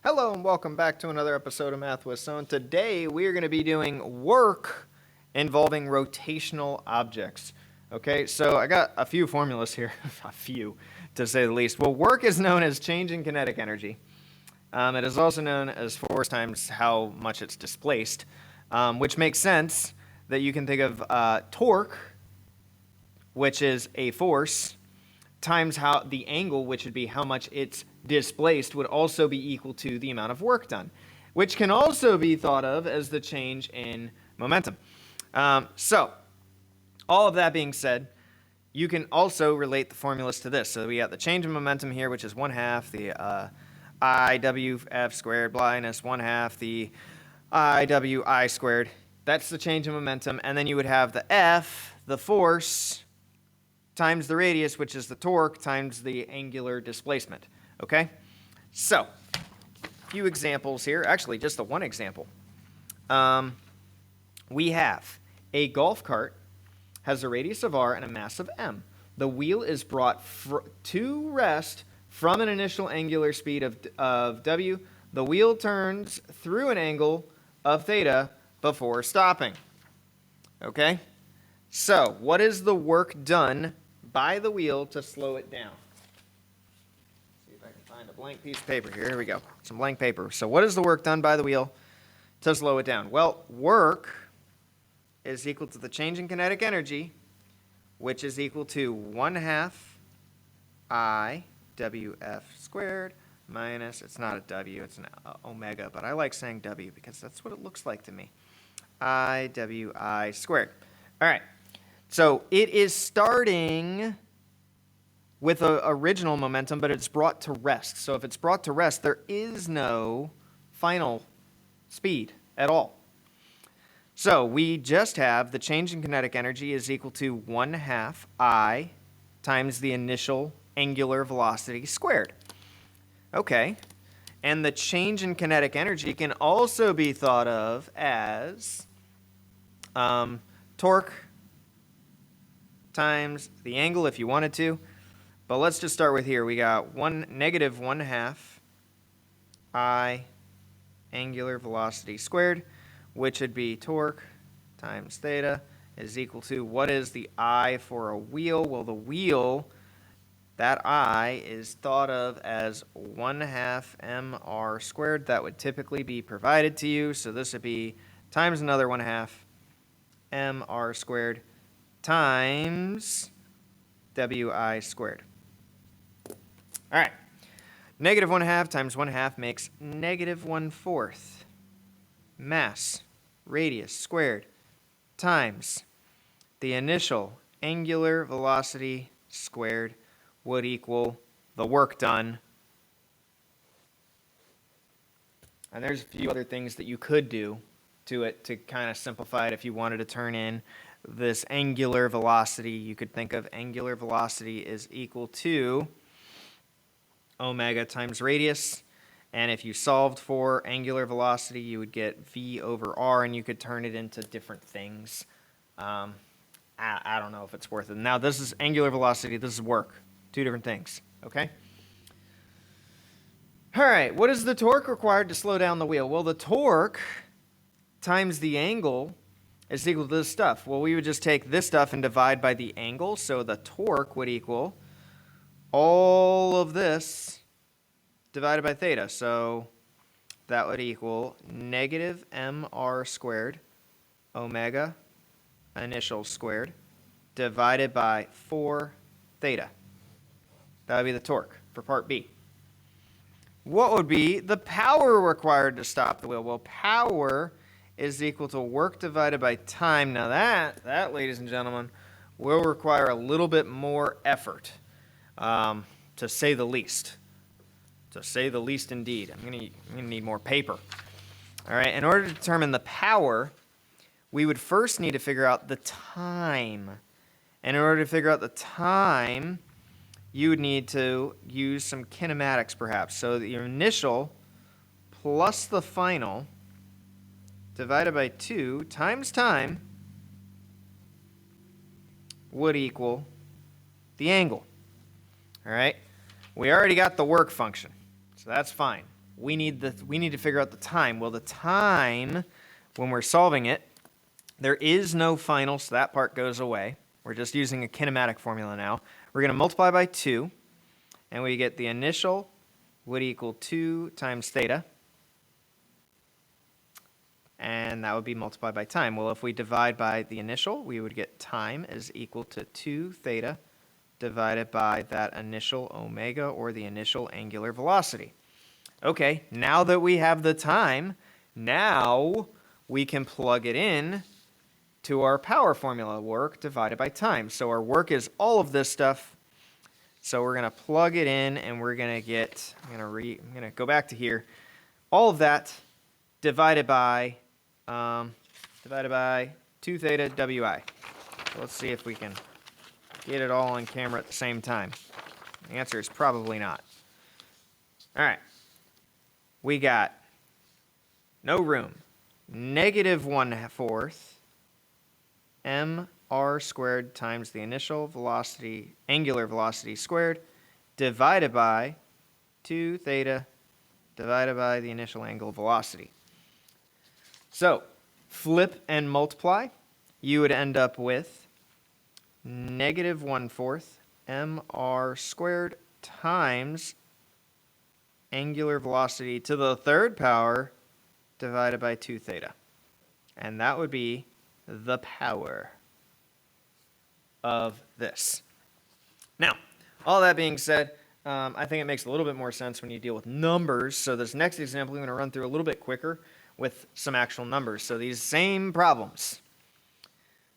Hello and welcome back to another episode of Math with So. Today we are going to be doing work involving rotational objects. Okay, so I got a few formulas here, a few to say the least. Well, work is known as change in kinetic energy. It is also known as force times how much it's displaced, which makes sense that you can think of torque, which is a force, times how the angle, which would be how much it's displaced, would also be equal to the amount of work done, which can also be thought of as the change in momentum. So all of that being said, you can also relate the formulas to this. So we got the change in momentum here, which is 1/2 the IWF squared minus 1/2 the IWI squared. That's the change in momentum. And then you would have the F, the force, times the radius, which is the torque, times the angular displacement. Okay? So, a few examples here. Actually, just the one example. We have a golf cart has a radius of r and a mass of m. The wheel is brought to rest from an initial angular speed of w. The wheel turns through an angle of theta before stopping. Okay? So, what is the work done by the wheel to slow it down? See if I can find a blank piece of paper here. Here we go. Some blank paper. So what is the work done by the wheel to slow it down? Well, work is equal to the change in kinetic energy, which is equal to 1/2 IWF squared minus, it's not a W, it's an omega, but I like saying W because that's what it looks like to me, IWI squared. All right. So it is starting with an original momentum, but it's brought to rest. So if it's brought to rest, there is no final speed at all. So we just have the change in kinetic energy is equal to 1/2 I times the initial angular velocity squared. Okay. And the change in kinetic energy can also be thought of as torque times the angle if you wanted to. But let's just start with here. We got negative 1/2 I angular velocity squared, which would be torque times theta is equal to, what is the I for a wheel? Well, the wheel, that I is thought of as 1/2 mr squared. That would typically be provided to you. So this would be times another 1/2 mr squared times Wi squared. All right. Negative 1/2 times 1/2 makes negative 1/4 mass radius squared times the initial angular velocity squared would equal the work done. And there's a few other things that you could do to it to kind of simplify it if you wanted to turn in this angular velocity. You could think of angular velocity is equal to omega times radius. And if you solved for angular velocity, you would get v over r, and you could turn it into different things. I don't know if it's worth it. Now, this is angular velocity. This is work. Two different things. Okay? All right. What is the torque required to slow down the wheel? Well, the torque times the angle is equal to this stuff. Well, we would just take this stuff and divide by the angle. So the torque would equal all of this divided by theta. So that would equal negative mr squared omega initial squared divided by 4 theta. That would be the torque for part B. What would be the power required to stop the wheel? Well, power is equal to work divided by time. Now that, ladies and gentlemen, will require a little bit more effort, to say the least. To say the least indeed. I'm gonna need more paper. All right, in order to determine the power, we would first need to figure out the time. And in order to figure out the time, you would need to use some kinematics perhaps. So your initial plus the final divided by 2 times time would equal the angle. All right? We already got the work function, so that's fine. we need to figure out the time. Well, the time when we're solving it, there is no final, so that part goes away. We're just using a kinematic formula now. We're going to multiply by 2, and we get the initial would equal 2 times theta, and that would be multiplied by time. Well, if we divide by the initial, we would get time is equal to 2 theta divided by that initial omega, or the initial angular velocity. Okay, now that we have the time, now we can plug it in to our power formula, work divided by time. So our work is all of this stuff. So we're going to plug it in, and we're going to get, I'm going to go back to here, all of that divided by 2 theta wi. So let's see if we can get it all on camera at the same time. The answer is probably not. All right. We got no room. -1/4 mr squared times the initial velocity, angular velocity squared, divided by 2 theta divided by the initial angular velocity. So flip and multiply. You would end up with -1/4 mr squared times angular velocity to the third power divided by 2 theta. And that would be the power of this. Now, all that being said, I think it makes a little bit more sense when you deal with numbers. So this next example, I'm going to run through a little bit quicker with some actual numbers. So these same problems.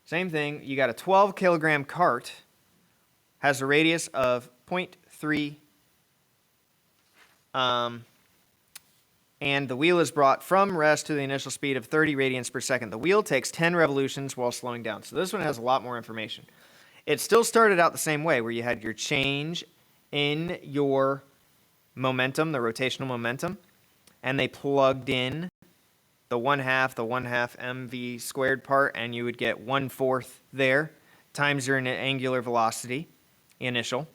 Same thing, you got a 12 kilogram cart, has a radius of 0.3, and the wheel is brought from rest to the initial speed of 30 radians per second. The wheel takes 10 revolutions while slowing down. So this one has a lot more information. It still started out the same way, where you had your change in your momentum, the rotational momentum, and they plugged in the 1/2 mv squared part, and you would get 1/4 there times your angular velocity, initial.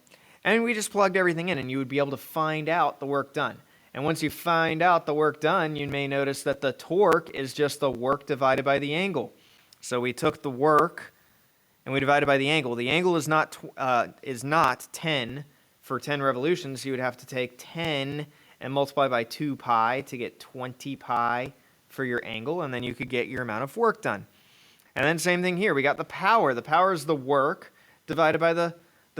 And we just plugged everything in, and you would be able to find out the work done. And once you find out the work done, you may notice that the torque is just the work divided by the angle. So we took the work and we divided by the angle. The angle is not 10 for 10 revolutions. You would have to take 10 and multiply by 2 pi to get 20 pi for your angle, and then you could get your amount of work done. And then same thing here. We got the power. The power is the work divided by the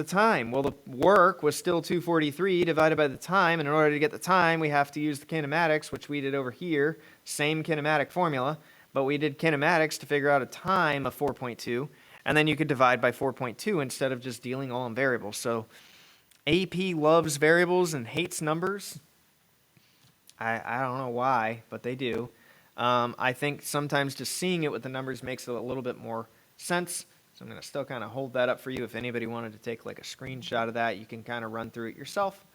time. Well, the work was still 243 divided by the time, and in order to get the time, we have to use the kinematics, which we did over here, same kinematic formula, but we did kinematics to figure out a time of 4.2, and then you could divide by 4.2 instead of just dealing all in variables. So AP loves variables and hates numbers. I don't know why, but they do. I think sometimes just seeing it with the numbers makes it a little bit more sense. So I'm going to still kind of hold that up for you. If anybody wanted to take like a screenshot of that, you can kind of run through it yourself.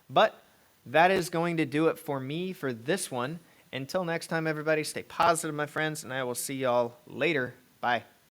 But that is going to do it for me for this one. Until next time, everybody, stay positive, my friends, and I will see y'all later. Bye.